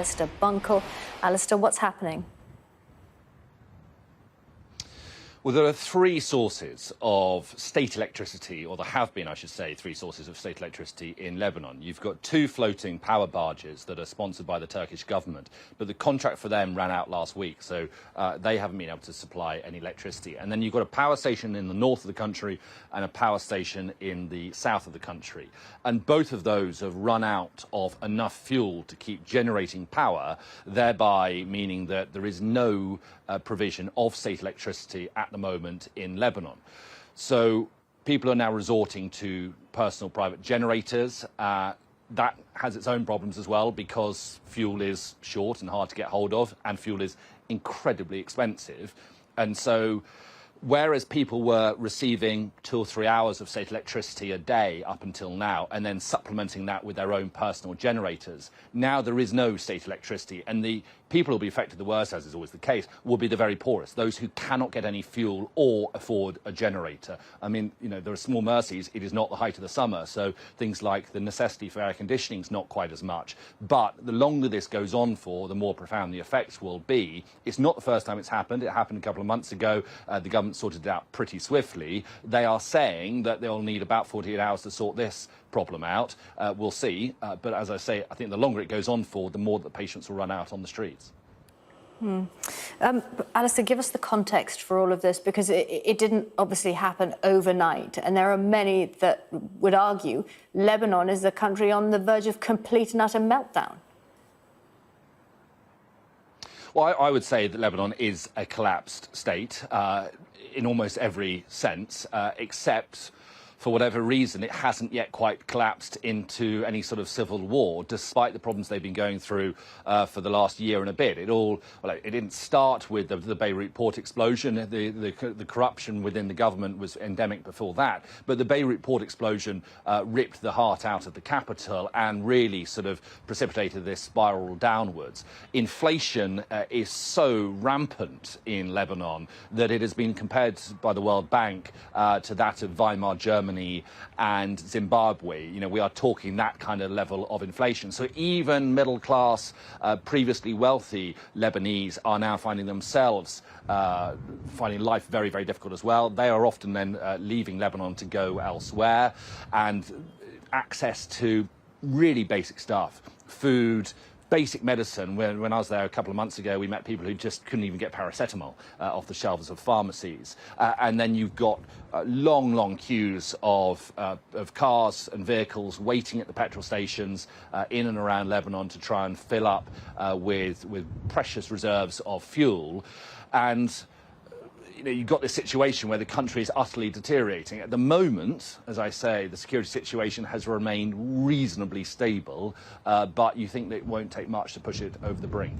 Alistair Bunkle. Alistair, what's happening? Well, there are three sources of state electricity, or there have been, I should say, three sources of state electricity in Lebanon. You've got two floating power barges that are sponsored by the Turkish government, but the contract for them ran out last week, so they haven't been able to supply any electricity. And then you've got a power station in the north of the country and a power station in the south of the country. And both of those have run out of enough fuel to keep generating power, thereby meaning that there is no provision of state electricity at the moment in Lebanon. So people are now resorting to personal private generators. That has its own problems as well, because fuel is short and hard to get hold of, and fuel is incredibly expensive. And so whereas people were receiving 2 or 3 hours of state electricity a day up until now, and then supplementing that with their own personal generators, now there is no state electricity, and the people who will be affected the worst, as is always the case, will be the very poorest, those who cannot get any fuel or afford a generator. I mean, you know, there are small mercies. It is not the height of the summer, so things like the necessity for air conditioning is not quite as much. But the longer this goes on for, the more profound the effects will be. It's not the first time it's happened. It happened a couple of months ago. The government sorted it out pretty swiftly. They are saying that they'll need about 48 hours to sort this problem out. We'll see. But as I say, I think the longer it goes on for, the more that patients will run out on the streets. Alistair, give us the context for all of this, because it didn't obviously happen overnight. And there are many that would argue Lebanon is a country on the verge of complete and utter meltdown. Well, I would say that Lebanon is a collapsed state in almost every sense, except for whatever reason, it hasn't yet quite collapsed into any sort of civil war, despite the problems they've been going through for the last year and a bit. It didn't start with the Beirut port explosion. The corruption within the government was endemic before that. But the Beirut port explosion ripped the heart out of the capital and really sort of precipitated this spiral downwards. Inflation is so rampant in Lebanon that it has been compared by the World Bank to that of Weimar Germany and Zimbabwe. You know, we are talking that kind of level of inflation. So even middle-class, previously wealthy Lebanese are now finding themselves finding life very, very difficult as well. They are often then leaving Lebanon to go elsewhere, and access to really basic stuff, food, basic medicine. When I was there a couple of months ago, we met people who just couldn't even get paracetamol off the shelves of pharmacies. And then you've got long queues of cars and vehicles waiting at the petrol stations in and around Lebanon to try and fill up with precious reserves of fuel. And you've got this situation where the country is utterly deteriorating. At the moment, as I say, the security situation has remained reasonably stable, but you think that it won't take much to push it over the brink.